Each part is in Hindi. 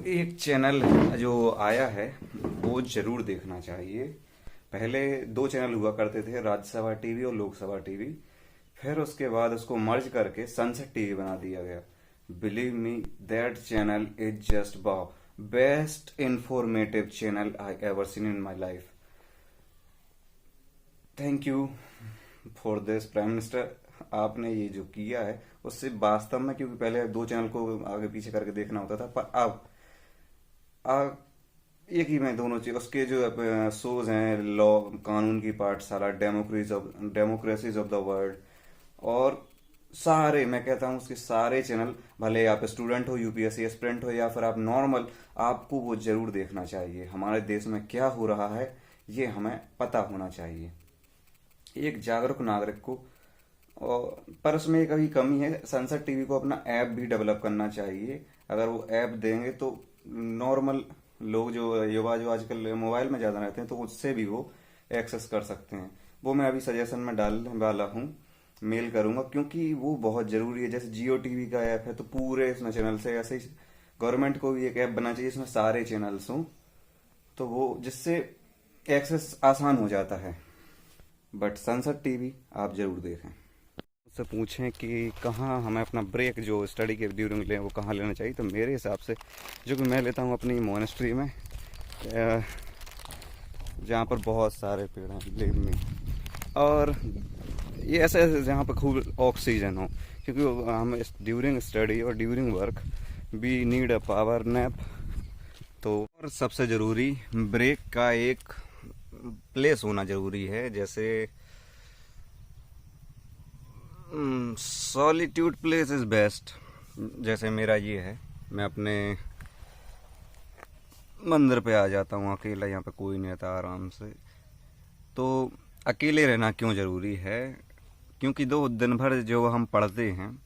एक चैनल जो आया है वो जरूर देखना चाहिए। पहले दो चैनल हुआ करते थे, राज्यसभा टीवी और लोकसभा टीवी। फिर उसके बाद उसको मर्ज करके सनसेट टीवी बना दिया गया। Believe me, that channel is just wow, best informative channel I ever seen in my life. Thank you for this prime minister. आपने ये जो किया है उससे वास्तव में, क्योंकि पहले दो चैनल को आगे पीछे करके देखना होता था, पर अब एक ही में दोनों चीज, उसके जो शोज हैं, लॉ, कानून की पाठशाला, डेमोक्रेसीज ऑफ द वर्ल्ड, और सारे, मैं कहता हूँ उसके सारे चैनल, भले आप स्टूडेंट हो, यूपीएससी एस्पिरेंट हो, या फिर आप नॉर्मल, आपको वो जरूर देखना चाहिए। हमारे देश में क्या हो रहा है ये हमें पता होना चाहिए, एक जागरूक नागरिक को। और पर उसमें एक अभी कमी है, संसद टीवी को अपना ऐप भी डेवलप करना चाहिए। अगर वो ऐप देंगे तो नॉर्मल लोग, जो युवा जो आजकल मोबाइल में ज़्यादा रहते हैं, तो उससे भी वो एक्सेस कर सकते हैं। वो मैं अभी सजेशन में डालने वाला हूँ, मेल करूंगा, क्योंकि वो बहुत ज़रूरी है। जैसे जियो टीवी का ऐप है तो पूरे इसमें चैनल से, ऐसे ही गवर्नमेंट को भी एक ऐप बनाना चाहिए जिसमें सारे चैनल्स हों, तो वो जिससे एक्सेस आसान हो जाता है। बट संसद टीवी आप जरूर देखें। मुझसे पूछें कि कहाँ हमें अपना ब्रेक जो स्टडी के ड्यूरिंग लें वो कहाँ लेना चाहिए, तो मेरे हिसाब से जो कि मैं लेता हूँ अपनी मोनेस्ट्री में, जहाँ पर बहुत सारे पेड़ हैं, बिलीव मी, और ये ऐसे ऐसे जहाँ पर खूब ऑक्सीजन हो, क्योंकि हम ड्यूरिंग स्टडी और during work we need a power nap. तो और सबसे ज़रूरी, ब्रेक का एक प्लेस होना ज़रूरी है। जैसे सॉलिट्यूड प्लेस इज़ बेस्ट। जैसे मेरा ये है, मैं अपने मंदिर पे आ जाता हूँ अकेला, यहाँ पे कोई नहीं आता, आराम से। तो अकेले रहना क्यों ज़रूरी है? क्योंकि दो दिन भर जो हम पढ़ते हैं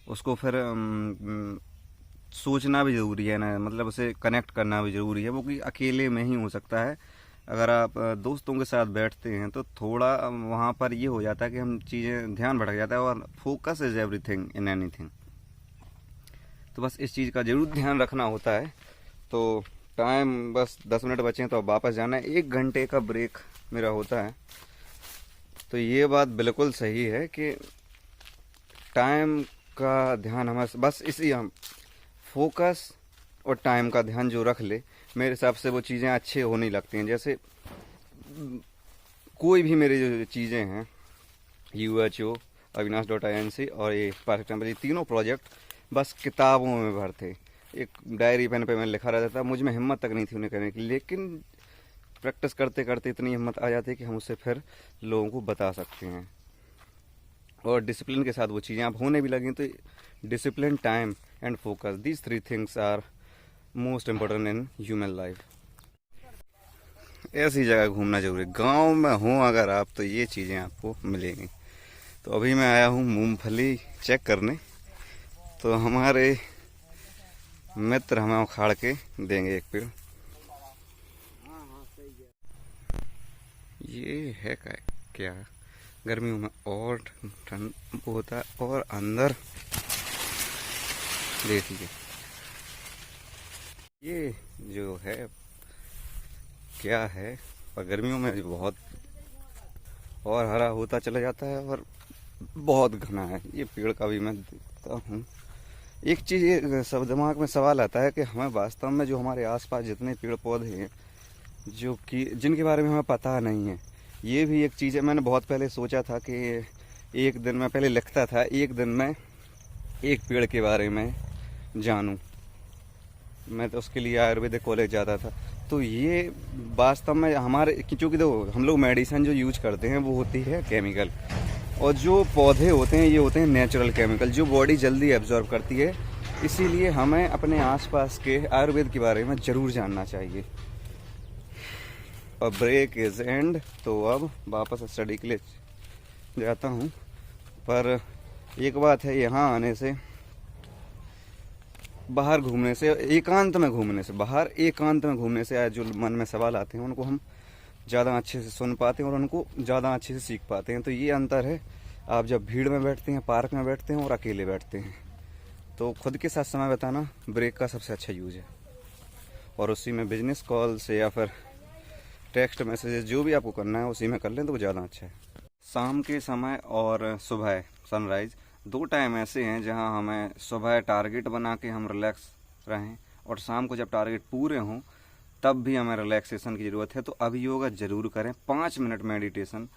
उसको फिर सोचना भी ज़रूरी है ना, मतलब उसे कनेक्ट करना भी ज़रूरी है। वो कि अकेले में ही हो सकता है। अगर आप दोस्तों के साथ बैठते हैं तो थोड़ा वहाँ पर ये हो जाता है कि हम चीज़ें, ध्यान भटक जाता है, और focus is everything in anything. तो बस इस चीज़ का ज़रूर ध्यान रखना होता है। तो टाइम बस 10 मिनट बचे हैं तो अब वापस जाना है। 1 घंटे का ब्रेक मेरा होता है। तो ये बात बिल्कुल सही है कि टाइम का ध्यान हमें, बस इसी, हम फोकस और टाइम का ध्यान जो रख ले, मेरे हिसाब से वो चीज़ें अच्छी होने लगती हैं। जैसे कोई भी मेरी जो चीज़ें हैं, UHO, avinash.inc और ये परफेक्ट टेम्पल, ये तीनों प्रोजेक्ट बस किताबों में भर थे। एक डायरी पेन पे मैं लिखा रहता था, मुझ में हिम्मत तक नहीं थी उन्हें करने की, लेकिन प्रैक्टिस करते करते इतनी हिम्मत आ जाती है कि हम उससे फिर लोगों को बता सकते हैं। और डिसिप्लिन के साथ वो चीज़ें आप होने भी लगी। तो discipline, time and focus, these 3 things are most important in human life. ऐसी जगह घूमना जरूरी है। गांव में हो अगर आप, तो ये चीज़ें आपको मिलेंगी। तो अभी मैं आया हूँ मूंगफली चेक करने, तो हमारे मित्र हमें उखाड़ के देंगे एक पेड़। ये है क्या, गर्मियों में और ठंड होता है, और अंदर देखिए ये जो है क्या है, और गर्मियों में बहुत और हरा होता चला जाता है और बहुत घना है। ये पेड़ का भी मैं देखता हूँ। एक चीज़ ये सब दिमाग में सवाल आता है कि हमें वास्तव में जो हमारे आसपास जितने पेड़ पौधे हैं, जो कि जिनके बारे में हमें पता नहीं है, ये भी एक चीज़ है। मैंने बहुत पहले सोचा था कि एक दिन मैं पहले लिखता था, एक दिन मैं एक पेड़ के बारे में जानूं। मैं तो उसके लिए आयुर्वेदिक कॉलेज जाता था। तो ये वास्तव में हमारे, क्योंकि देखो हम लोग मेडिसिन जो यूज करते हैं वो होती है केमिकल, और जो पौधे होते हैं ये होते हैं नेचुरल केमिकल, जो बॉडी जल्दी एब्जॉर्ब करती है। इसीलिए हमें अपने आसपास के आयुर्वेद के बारे में ज़रूर जानना चाहिए। और ब्रेक इज एंड, तो अब वापस स्टडी के लिए जाता हूँ। पर एक बात है, यहाँ आने से, बाहर घूमने से, एकांत में घूमने से, बाहर एकांत में घूमने से जो मन में सवाल आते हैं उनको हम ज़्यादा अच्छे से सुन पाते हैं और उनको ज़्यादा अच्छे से सीख पाते हैं। तो ये अंतर है, आप जब भीड़ में बैठते हैं, पार्क में बैठते हैं और अकेले बैठते हैं। तो खुद के साथ समय बिताना ब्रेक का सबसे अच्छा यूज है। और उसी में बिजनेस कॉल से या फिर टेक्स्ट मैसेजेस जो भी आपको करना है उसी में कर लें तो वो ज़्यादा अच्छा है। शाम के समय और सुबह सनराइज़, दो टाइम ऐसे हैं जहां हमें सुबह टारगेट बना के हम रिलैक्स रहें, और शाम को जब टारगेट पूरे हों तब भी हमें रिलैक्सेशन की ज़रूरत है। तो अभी योगा ज़रूर करें, 5 मिनट मेडिटेशन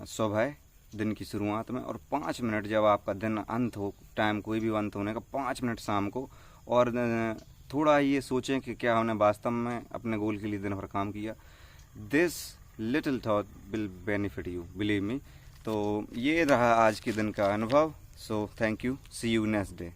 सुबह दिन की शुरुआत में, और 5 मिनट जब आपका दिन अंत हो, टाइम कोई भी अंत होने का 5 मिनट शाम को। और थोड़ा ये सोचें कि क्या हमने वास्तव में अपने गोल के लिए दिन भर काम किया। This little thought will benefit you, believe me. तो ये रहा आज के दिन का अनुभव। So thank you, see you next day.